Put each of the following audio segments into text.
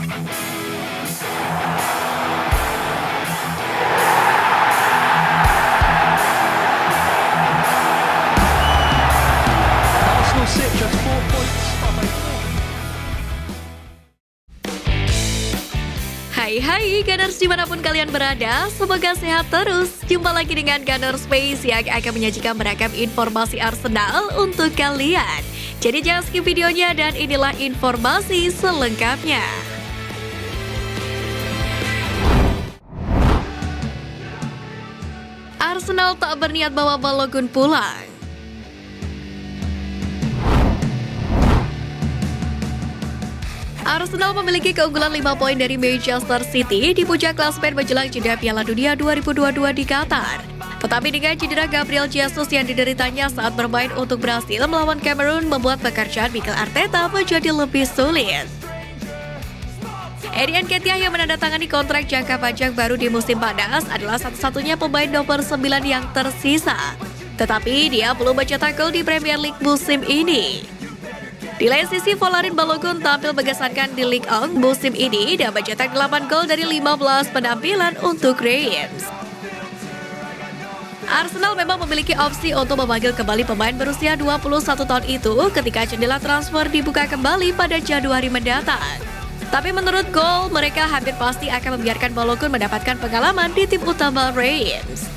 Arsenal sit just 4 points behind. Hai Gunners dimanapun kalian berada, semoga sehat terus. Jumpa lagi dengan Gunners Space yang akan menyajikan beragam informasi Arsenal untuk kalian. Jadi jangan skip videonya dan inilah informasi selengkapnya. Arsenal tak berniat bawa Balogun pulang. Arsenal memiliki keunggulan 5 poin dari Manchester City di puncak klasemen menjelang jeda Piala Dunia 2022 di Qatar. Tetapi dengan cedera Gabriel Jesus yang dideritanya saat bermain untuk Brasil melawan Kamerun membuat pekerjaan Mikel Arteta menjadi lebih sulit. Eddie Nketiah yang menandatangani kontrak jangka panjang baru di musim panas adalah satu-satunya pemain nomor 9 yang tersisa. Tetapi dia belum mencetak gol di Premier League musim ini. Di lain sisi, Folarin Balogun tampil mengesankan di Ligue 1 musim ini dan mencetak 8 gol dari 15 penampilan untuk Reims. Arsenal memang memiliki opsi untuk memanggil kembali pemain berusia 21 tahun itu ketika jendela transfer dibuka kembali pada Januari mendatang. Tapi menurut Goal, mereka hampir pasti akan membiarkan Balogun mendapatkan pengalaman di tim utama Reims.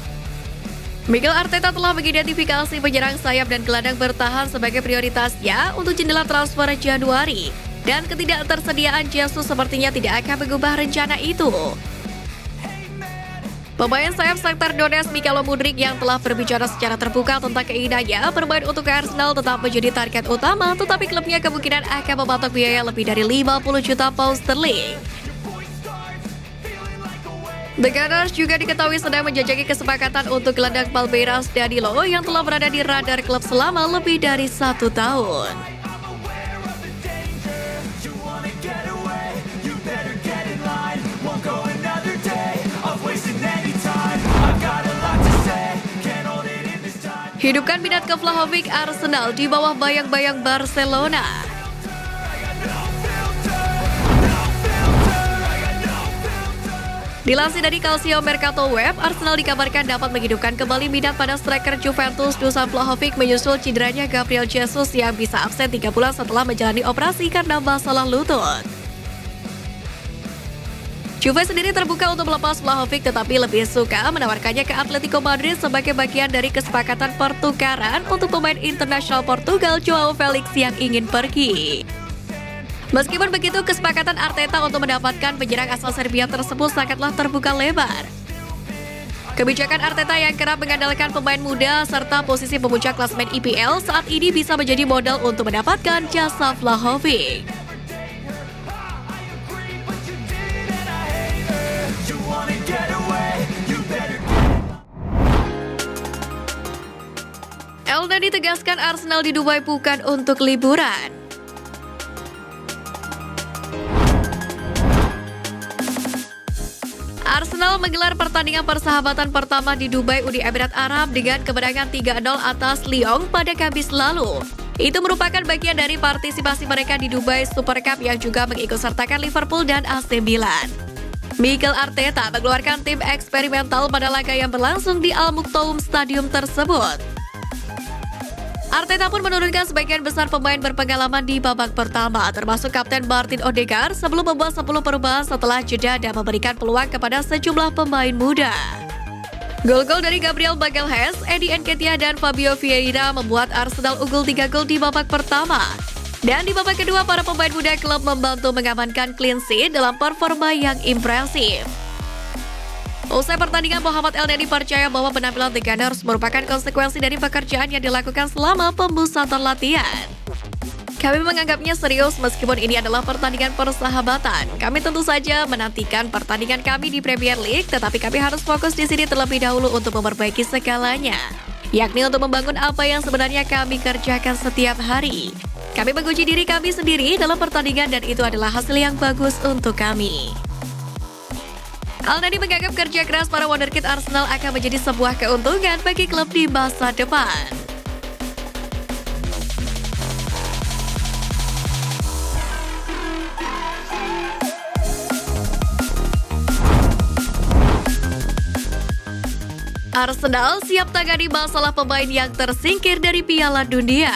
Mikel Arteta telah mengidentifikasi penyerang sayap dan gelandang bertahan sebagai prioritasnya untuk jendela transfer Januari. Dan ketidaktersediaan Jesus sepertinya tidak akan mengubah rencana itu. Pemain sayap Shakhtar Donetsk Mykhailo Mudryk yang telah berbicara secara terbuka tentang keinginannya bermain untuk Arsenal tetap menjadi target utama, tetapi klubnya kemungkinan akan mematok biaya lebih dari 50 juta pound sterling. The Gunners juga diketahui sedang menjajaki kesepakatan untuk gelandang Palmeiras Danilo yang telah berada di radar klub selama lebih dari 1 tahun. Hidupkan minat ke Vlahovic Arsenal di bawah bayang-bayang Barcelona. Dilansir dari Calcio Mercato Web, Arsenal dikabarkan dapat menghidupkan kembali minat pada striker Juventus Dusan Vlahovic menyusul cederanya Gabriel Jesus yang bisa absen 3 bulan setelah menjalani operasi karena masalah lutut. Juve sendiri terbuka untuk melepas Vlahovic tetapi lebih suka menawarkannya ke Atletico Madrid sebagai bagian dari kesepakatan pertukaran untuk pemain internasional Portugal Joao Felix yang ingin pergi. Meskipun begitu, kesepakatan Arteta untuk mendapatkan penyerang asal Serbia tersebut sangatlah terbuka lebar. Kebijakan Arteta yang kerap mengandalkan pemain muda serta posisi pemuncak klasemen IPL saat ini bisa menjadi modal untuk mendapatkan jasa Vlahovic. Elneny ditegaskan Arsenal di Dubai bukan untuk liburan. Arsenal menggelar pertandingan persahabatan pertama di Dubai Uni Emirat Arab dengan kemenangan 3-0 atas Lyon pada Kamis lalu. Itu merupakan bagian dari partisipasi mereka di Dubai Super Cup yang juga mengikutsertakan Liverpool dan AC Milan. Mikel Arteta mengeluarkan tim eksperimental pada laga yang berlangsung di Al Maktoum Stadium tersebut. Arteta pun menurunkan sebagian besar pemain berpengalaman di babak pertama, termasuk Kapten Martin Odegaard sebelum membuat 10 perubahan setelah jeda dan memberikan peluang kepada sejumlah pemain muda. Gol-gol dari Gabriel Magalhaes, Eddie Nketiah dan Fabio Vieira membuat Arsenal unggul 3 gol di babak pertama. Dan di babak kedua, para pemain muda klub membantu mengamankan clean sheet dalam performa yang impresif. Usai pertandingan, Mohamed Elneny percaya bahwa penampilan The Gunners merupakan konsekuensi dari pekerjaan yang dilakukan selama pemusatan latihan. Kami menganggapnya serius meskipun ini adalah pertandingan persahabatan. Kami tentu saja menantikan pertandingan kami di Premier League, tetapi kami harus fokus di sini terlebih dahulu untuk memperbaiki segalanya, yakni untuk membangun apa yang sebenarnya kami kerjakan setiap hari. Kami menguji diri kami sendiri dalam pertandingan dan itu adalah hasil yang bagus untuk kami. Elneny menganggap kerja keras para wonderkid Arsenal akan menjadi sebuah keuntungan bagi klub di masa depan. Arsenal siap tangani masalah pemain yang tersingkir dari Piala Dunia.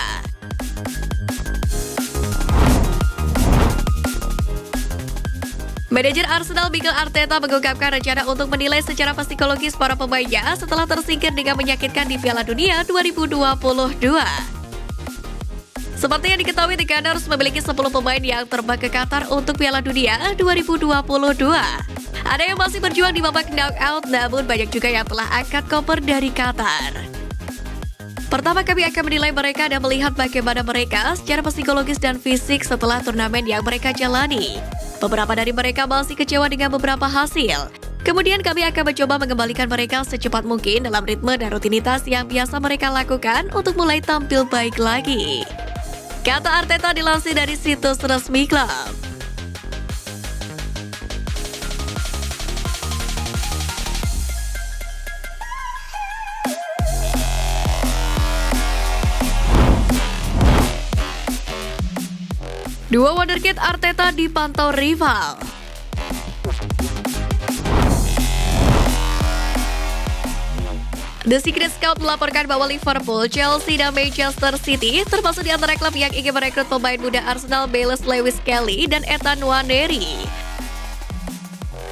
Manajer Arsenal Mikel Arteta mengungkapkan rencana untuk menilai secara psikologis para pemainnya setelah tersingkir dengan menyakitkan di Piala Dunia 2022. Seperti yang diketahui, The Gunners memiliki 10 pemain yang terbang ke Qatar untuk Piala Dunia 2022. Ada yang masih berjuang di babak knockout, namun banyak juga yang telah angkat koper dari Qatar. Pertama, kami akan menilai mereka dan melihat bagaimana mereka secara psikologis dan fisik setelah turnamen yang mereka jalani. Beberapa dari mereka masih kecewa dengan beberapa hasil. Kemudian kami akan mencoba mengembalikan mereka secepat mungkin dalam ritme dan rutinitas yang biasa mereka lakukan untuk mulai tampil baik lagi. Kata Arteta dilansir dari situs resmi klub. Dua wonderkid Arteta dipantau rival. The Secret Scout melaporkan bahwa Liverpool, Chelsea, dan Manchester City termasuk di antara klub yang ingin merekrut pemain muda Arsenal Bayless Lewis Kelly dan Ethan Nwaneri.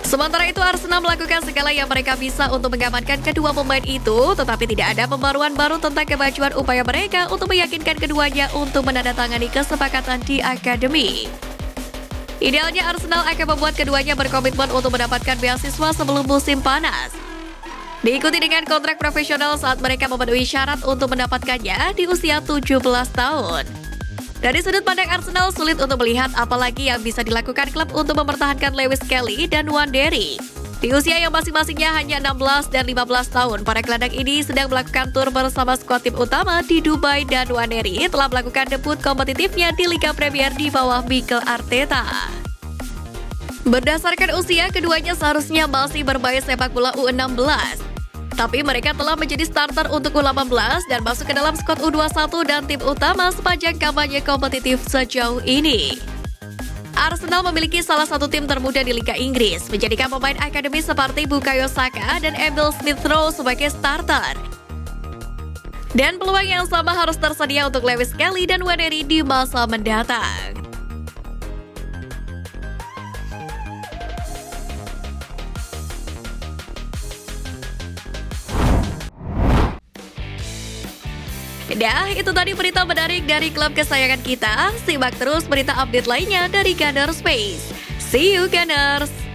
Sementara itu, Arsenal melakukan segala yang mereka bisa untuk mengamankan kedua pemain itu, tetapi tidak ada pembaruan baru tentang kemajuan upaya mereka untuk meyakinkan keduanya untuk menandatangani kesepakatan di akademi. Idealnya, Arsenal akan membuat keduanya berkomitmen untuk mendapatkan beasiswa sebelum musim panas. Diikuti dengan kontrak profesional saat mereka memenuhi syarat untuk mendapatkannya di usia 17 tahun. Dari sudut pandang Arsenal, sulit untuk melihat apalagi yang bisa dilakukan klub untuk mempertahankan Lewis Kelly dan Nwaneri. Di usia yang masing-masingnya hanya 16 dan 15 tahun, para gelandang ini sedang melakukan tur bersama skuad tim utama di Dubai dan Nwaneri telah melakukan debut kompetitifnya di Liga Premier di bawah Mikel Arteta. Berdasarkan usia, keduanya seharusnya masih bermain sepak bola U16. Tapi mereka telah menjadi starter untuk U18 dan masuk ke dalam skuad U21 dan tim utama sepanjang kampanye kompetitif sejauh ini. Arsenal memiliki salah satu tim termuda di Liga Inggris, menjadikan pemain akademi seperti Bukayo Saka dan Emil Smith-Rowe sebagai starter. Dan peluang yang sama harus tersedia untuk Lewis Kelly dan Nwaneri di masa mendatang. Nah, itu tadi berita menarik dari klub kesayangan kita. Simak terus berita update lainnya dari Gunners Space. See you, Gunners!